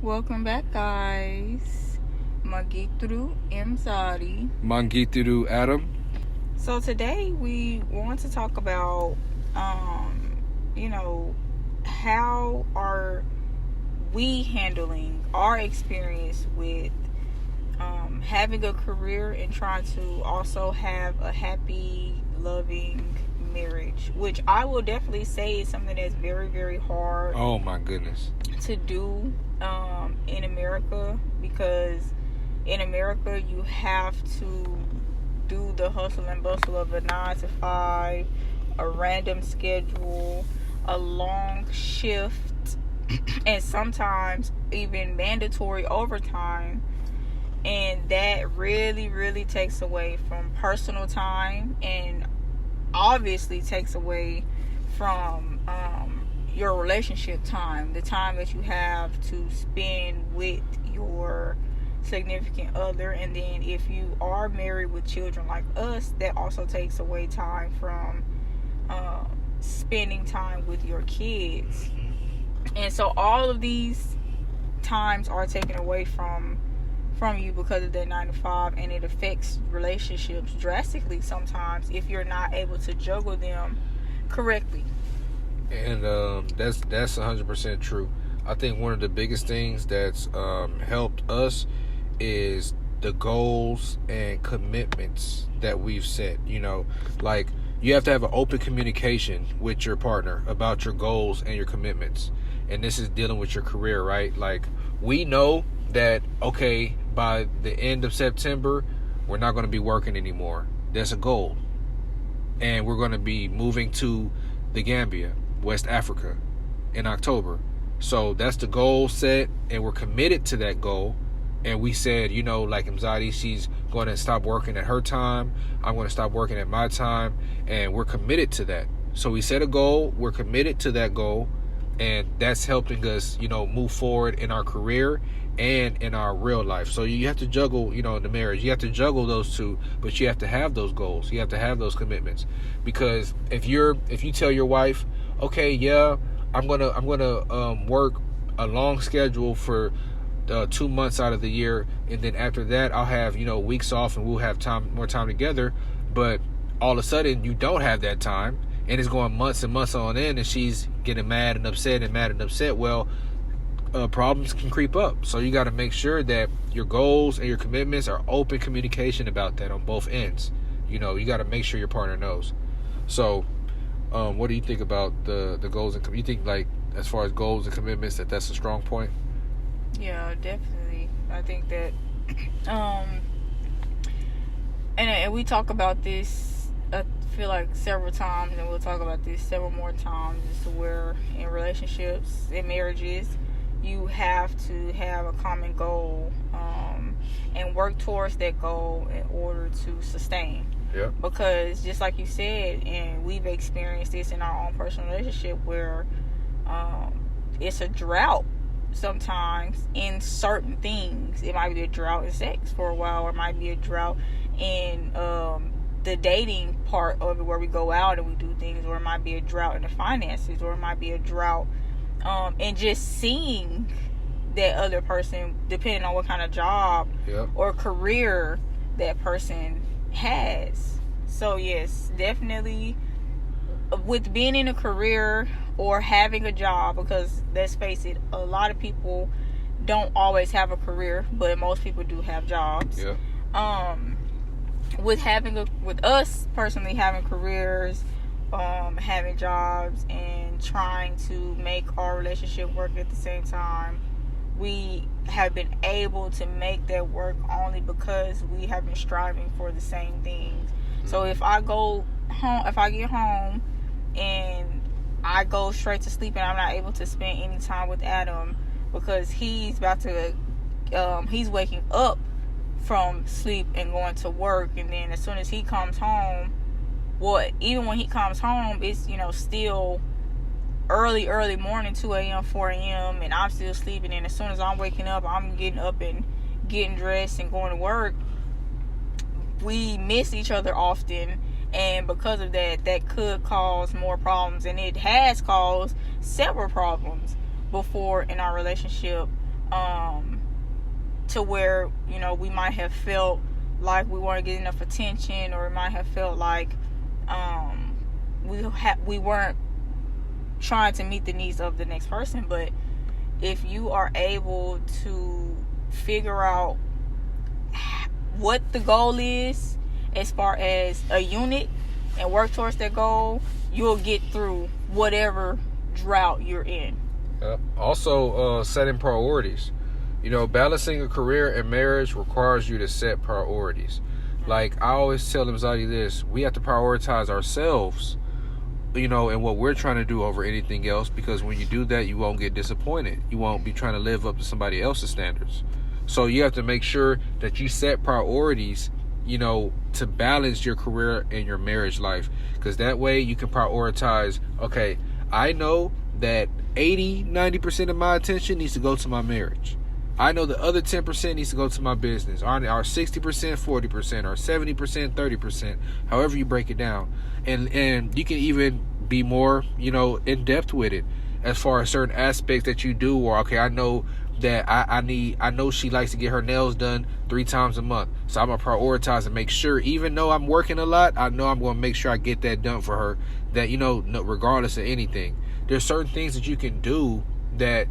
Welcome back, guys. Magitru Mzadi. Mangituru Adam. So today we want to talk about, how are we handling our experience with having a career and trying to also have a happy, loving marriage, which I will definitely say is something that's very, very hard. Oh my goodness. To do in America, because in America you have to do the hustle and bustle of a 9 to 5, a random schedule, a long shift, and sometimes even mandatory overtime, and that really takes away from personal time and obviously takes away from your relationship time, the time that you have to spend with your significant other. And then if you are married with children like us, that also takes away time from spending time with your kids. And so all of these times are taken away from you because of that 9 to 5, and it affects relationships drastically sometimes if you're not able to juggle them correctly. And that's 100% true. I think one of the biggest things that's helped us is the goals and commitments that we've set. Like, you have to have an open communication with your partner about your goals and your commitments. And this is dealing with your career, right? Like, we know that, okay, by the end of September, we're not going to be working anymore. That's a goal. And we're going to be moving to the Gambia, West Africa, in October. So that's the goal set, and we're committed to that goal. And we said, like Mzadi, she's going to stop working at her time. I'm going to stop working at my time. And we're committed to that. So we set a goal. We're committed to that goal. And that's helping us, move forward in our career and in our real life. So you have to juggle, the marriage. You have to juggle those two, but you have to have those goals. You have to have those commitments. Because if you tell your wife, okay, yeah, I'm gonna work a long schedule for 2 months out of the year, and then after that I'll have weeks off and we'll have more time together, but all of a sudden you don't have that time, and it's going months and months on end, and she's getting mad and upset. Well, problems can creep up. So you got to make sure that your goals and your commitments are open communication about that on both ends. You got to make sure your partner knows. So what do you think about the goals and you think, like, as far as goals and commitments, that's a strong point? Yeah, definitely. I think that and we talk about this, I feel like, several times, and we'll talk about this several more times, as to where in relationships, in marriages, you have to have a common goal and work towards that goal in order to sustain. Yeah. Because just like you said, and we've experienced this in our own personal relationship, where it's a drought sometimes in certain things. It might be a drought in sex for a while, or it might be a drought in the dating part of it, where we go out and we do things, or it might be a drought in the finances, or it might be a drought and just seeing that other person, depending on what kind of job or career that person has. So yes, definitely with being in a career or having a job, because let's face it, a lot of people don't always have a career, but most people do have jobs. With us personally having careers, having jobs, and trying to make our relationship work at the same time, we have been able to make that work only because we have been striving for the same things. So if I get home and I go straight to sleep and I'm not able to spend any time with Adam because he's waking up from sleep and going to work, and then as soon as he comes home, even when he comes home, it's still early morning, 2 a.m., 4 a.m., and I'm still sleeping. And as soon as I'm waking up, I'm getting up and getting dressed and going to work. We miss each other often, and because of that could cause more problems, and it has caused several problems before in our relationship, to where, you know, we might have felt like we weren't getting enough attention, or we might have felt like we weren't trying to meet the needs of the next person. But if you are able to figure out what the goal is as far as a unit and work towards that goal, you'll get through whatever drought you're in. Also, setting priorities. You know, balancing a career and marriage requires you to set priorities. Like, I always tell Zadi this: we have to prioritize ourselves, you know, and what we're trying to do over anything else, because when you do that, you won't get disappointed. You won't be trying to live up to somebody else's standards. So you have to make sure that you set priorities, you know, to balance your career and your marriage life, because that way you can prioritize, okay, I know that 90% of my attention needs to go to my marriage. I know the other 10% needs to go to my business. Our 60%, 40%, or 70%, 30%, however you break it down. And you can even be more, you know, in depth with it as far as certain aspects that you do. Or, okay, I know that I know she likes to get her nails done 3 times a month. So I'm going to prioritize and make sure, even though I'm working a lot, I know I'm going to make sure I get that done for her. That, you know, regardless of anything. There's certain things that you can do that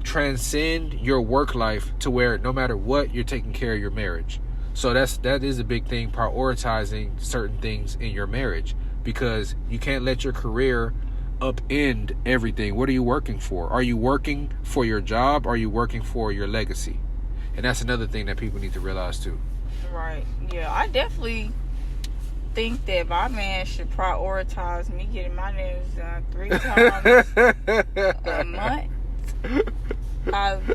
transcend your work life to where no matter what, you're taking care of your marriage. So that is a big thing, prioritizing certain things in your marriage, because you can't let your career upend everything. What are you working for? Are you working for your job? Are you working for your legacy? And that's another thing that people need to realize too. Right. Yeah, I definitely think that my man should prioritize me getting my nails done 3 times a month.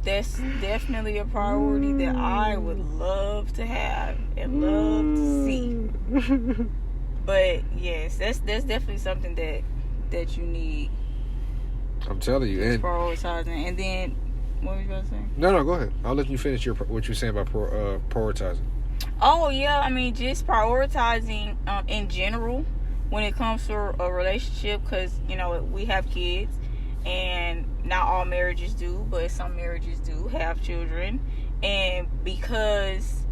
That's definitely a priority that I would love to have and love to see. But yes, that's definitely something that you need. I'm telling you, and prioritizing. And then, what were you going to say? No, go ahead. I'll let you finish what you're saying about prioritizing. Oh yeah, I mean, just prioritizing in general when it comes to a relationship, because, you know, we have kids. And not all marriages do, but some marriages do have children. And because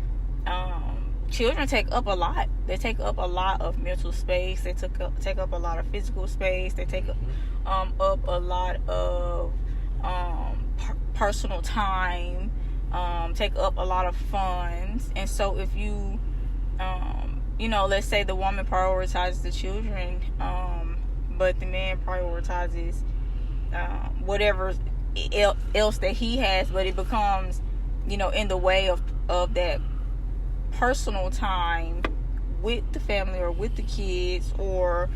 children take up a lot. They take up a lot of mental space. They take up a lot of physical space. They take up a lot of personal time. Take up a lot of funds. And so if you, you know, let's say the woman prioritizes the children, but the man prioritizes whatever else that he has, but it becomes, you know, in the way of that personal time with the family or with the kids, or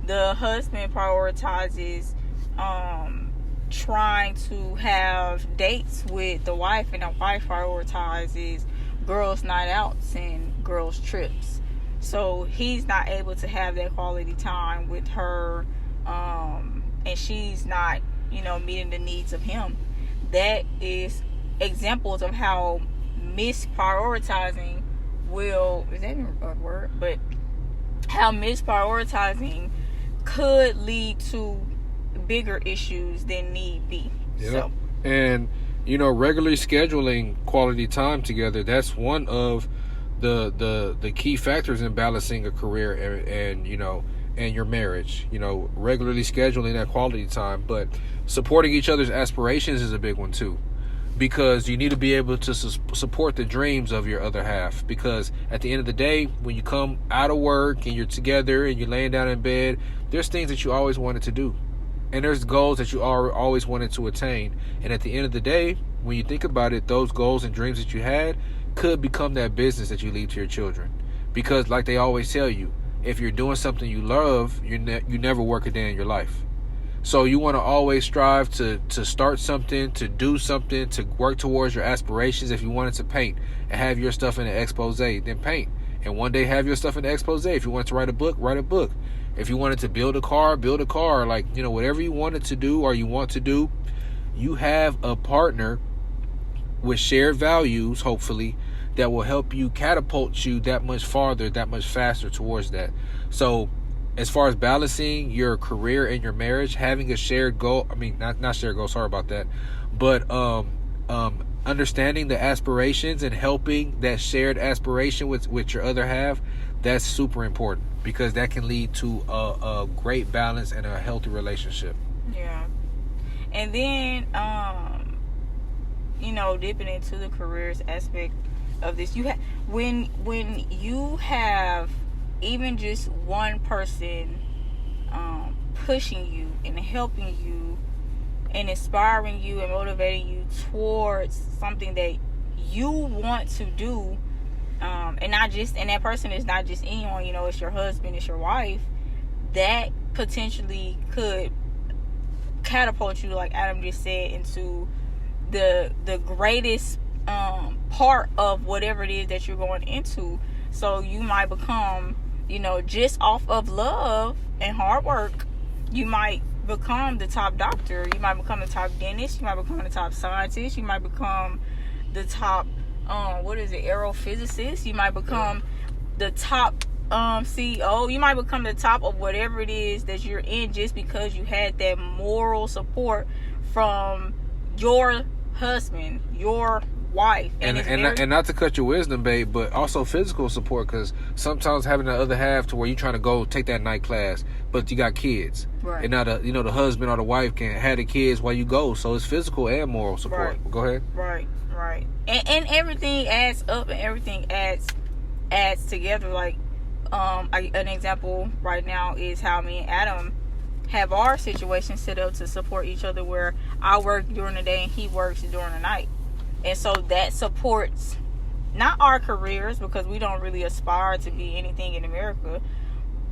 the husband prioritizes trying to have dates with the wife, and the wife prioritizes girls' night outs and girls' trips. So he's not able to have that quality time with her, and she's not, you know, meeting the needs of him. That is examples of how misprioritizing is that even a word? But how misprioritizing could lead to bigger issues than need be. Yeah. So. And, you know, regularly scheduling quality time together, that's one of the key factors in balancing a career and you know, and your marriage. You know, regularly scheduling that quality time, but supporting each other's aspirations is a big one too, because you need to be able to support the dreams of your other half. Because at the end of the day, when you come out of work and you're together and you're laying down in bed, there's things that you always wanted to do, and there's goals that you always wanted to attain. And at the end of the day, when you think about it, those goals and dreams that you had could become that business that you leave to your children. Because like they always tell you, if you're doing something you love, you never work a day in your life. So you want to always strive to start something, to do something, to work towards your aspirations. If you wanted to paint and have your stuff in an expose, then paint. And one day have your stuff in the expose. If you wanted to write a book, write a book. If you wanted to build a car, build a car. Like, you know, whatever you wanted to do or you want to do, you have a partner with shared values, hopefully, that will help you catapult you that much farther, that much faster towards that. So as far as balancing your career and your marriage, having a shared goal, I mean, not shared goal, sorry about that, but understanding the aspirations and helping that shared aspiration with your other half, that's super important, because that can lead to a great balance and a healthy relationship. Yeah. And then, dipping into the careers aspect of this, when you have even just one person pushing you and helping you and inspiring you and motivating you towards something that you want to do, and that person is not just anyone, it's your husband, it's your wife, that potentially could catapult you, like Adam just said, into the greatest part of whatever it is that you're going into. So you might become, just off of love and hard work, you might become the top doctor, you might become the top dentist, you might become the top scientist, you might become the top aerophysicist, you might become the top CEO, you might become the top of whatever it is that you're in, just because you had that moral support from your husband, your wife, and not to cut your wisdom, babe, but also physical support, because sometimes having the other half to where you're trying to go take that night class, but you got kids, right? And now the husband or the wife can have the kids while you go, so it's physical and moral support. Right. Go ahead. Right. And everything adds up, and everything adds together. Like, an example right now is how me and Adam have our situation set up to support each other, where I work during the day and he works during the night. And so that supports not our careers, because we don't really aspire to be anything in America,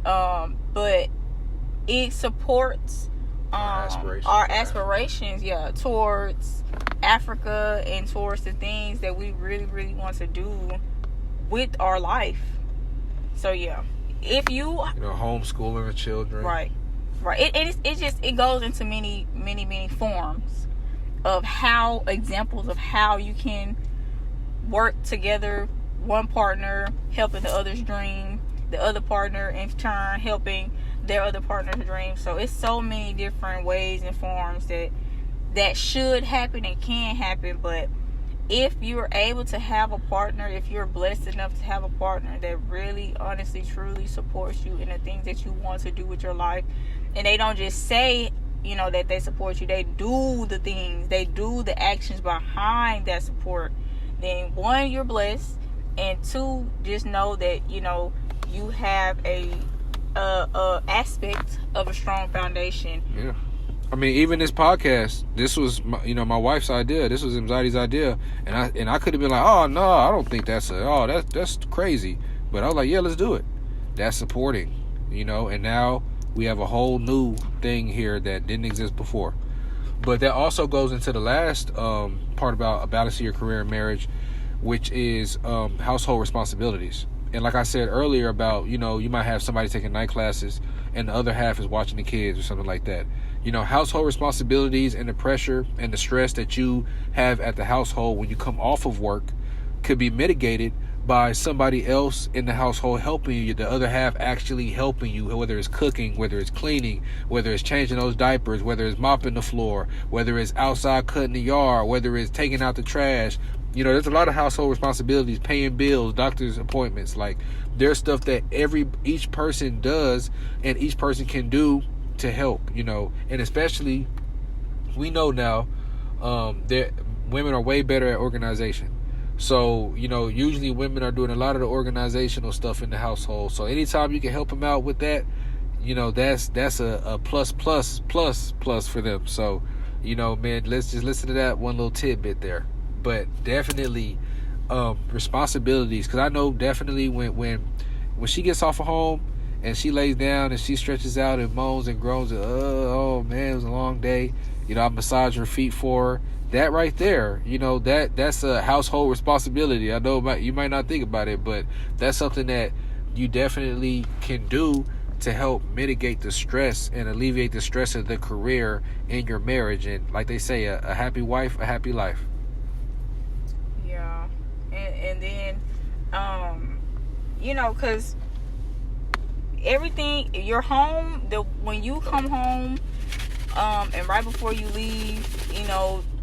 but it supports our aspirations, towards Africa and towards the things that we really, really want to do with our life. So if you homeschooling the children, right, it goes into many, many, many forms of examples of how you can work together, one partner helping the other's dream, the other partner in turn helping their other partner's dream. So it's so many different ways and forms that should happen and can happen. But if you're able to have a partner, if you're blessed enough to have a partner that really, honestly, truly supports you in the things that you want to do with your life, and they don't just say, that they support you, they do the things, they do the actions behind that support, then one, you're blessed, and two, just know that, you have a aspect of a strong foundation. Yeah. I mean, even this podcast, this was my wife's idea. This was Anxiety's idea, and I could have been like, oh no, I don't think that's crazy. But I was like, yeah, let's do it. That's supporting, and now we have a whole new thing here that didn't exist before. But that also goes into the last part about a balance of your career and marriage, which is household responsibilities. And like I said earlier about, you might have somebody taking night classes and the other half is watching the kids or something like that. Household responsibilities and the pressure and the stress that you have at the household when you come off of work could be mitigated by somebody else in the household helping you, the other half actually helping you, whether it's cooking, whether it's cleaning, whether it's changing those diapers, whether it's mopping the floor, whether it's outside cutting the yard, whether it's taking out the trash. There's a lot of household responsibilities, paying bills, doctor's appointments. Like, there's stuff that each person does and each person can do to help, and especially we know now that women are way better at organization. So, usually women are doing a lot of the organizational stuff in the household. So anytime you can help them out with that, that's a plus for them. So, man, let's just listen to that one little tidbit there. But definitely responsibilities, because I know definitely when she gets off of home and she lays down and she stretches out and moans and groans, oh man, it was a long day. I massage her feet for her. That right there, that's a household responsibility. I know you might not think about it, but that's something that you definitely can do to help mitigate the stress and alleviate the stress of the career in your marriage. And like they say, a happy wife, a happy life. Yeah. And then, because everything, your home, when you come home, and right before you leave,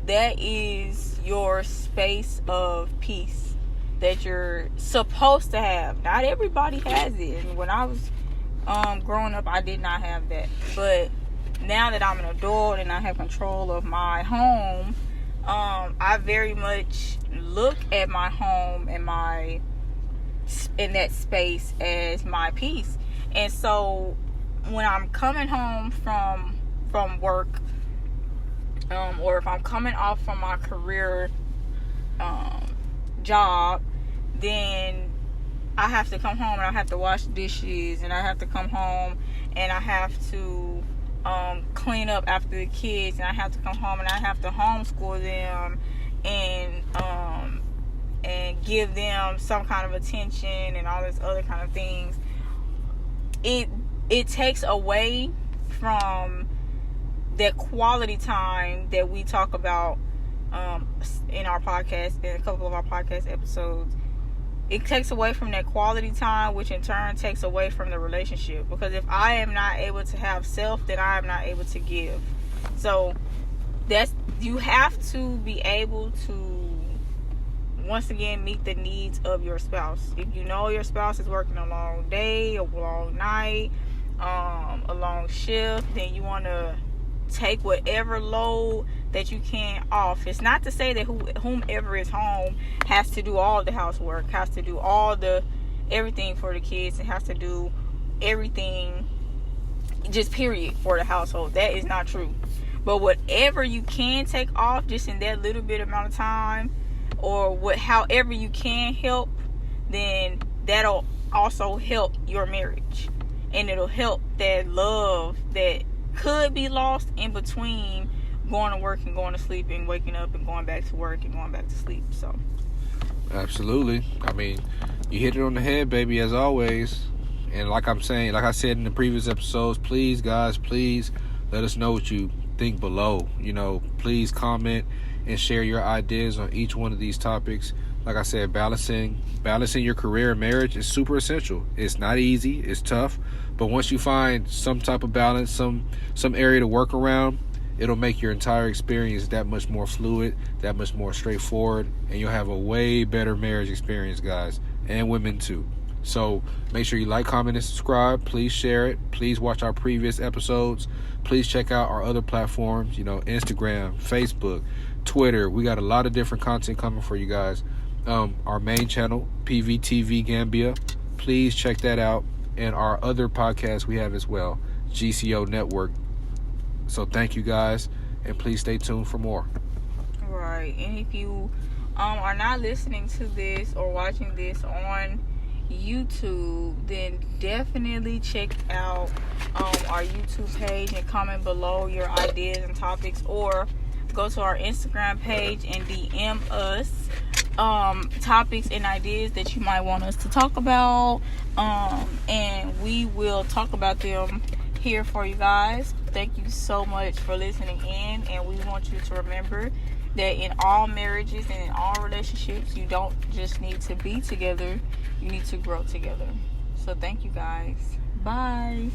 that is your space of peace that you're supposed to have. Not everybody has it. And when I was growing up, I did not have that. But now that I'm an adult and I have control of my home, I very much look at my home and in that space as my peace. And so when I'm coming home from work, or if I'm coming off from my career job, then I have to come home and I have to wash dishes, and I have to come home and I have to clean up after the kids, and I have to come home and I have to homeschool them and give them some kind of attention and all this other kind of things. It takes away from that quality time that we talk about in our podcast, in a couple of our podcast episodes. It takes away from that quality time, which in turn takes away from the relationship. Because if I am not able to have self, then I am not able to give. So you have to be able to, once again, meet the needs of your spouse. If you know your spouse is working a long day, a long night, a long shift, then you want to take whatever load that you can off. It's not to say that whomever is home has to do all the housework, has to do everything for the kids, and has to do everything just period for the household. That is not true. But whatever you can take off just in that little bit amount of time, or however you can help, then that'll also help your marriage, and it'll help that love that could be lost in between going to work and going to sleep, and waking up and going back to work and going back to sleep. So absolutely, I mean, you hit it on the head, baby, as always. And like I said in the previous episodes, please guys, please let us know what you think below. Please comment and share your ideas on each one of these topics. Like I said, balancing your career and marriage is super essential. It's not easy, it's tough, but once you find some type of balance, some area to work around, it'll make your entire experience that much more fluid, that much more straightforward, and you'll have a way better marriage experience, guys, and women too. So make sure you like, comment, and subscribe. Please share it. Please watch our previous episodes. Please check out our other platforms, Instagram, Facebook, Twitter. We got a lot of different content coming for you guys. Our main channel, P.V.T.V Gambia. Please check that out. And our other podcasts we have as well, GCO Network. So thank you guys, and please stay tuned for more. Right. And if you are not listening to this or watching this on YouTube, then definitely check out our YouTube page and comment below your ideas and topics, or go to our Instagram page and DM us topics and ideas that you might want us to talk about, and we will talk about them here for you guys. Thank you so much for listening in, and we want you to remember that in all marriages and in all relationships, you don't just need to be together, you need to grow together. So thank you guys. Bye.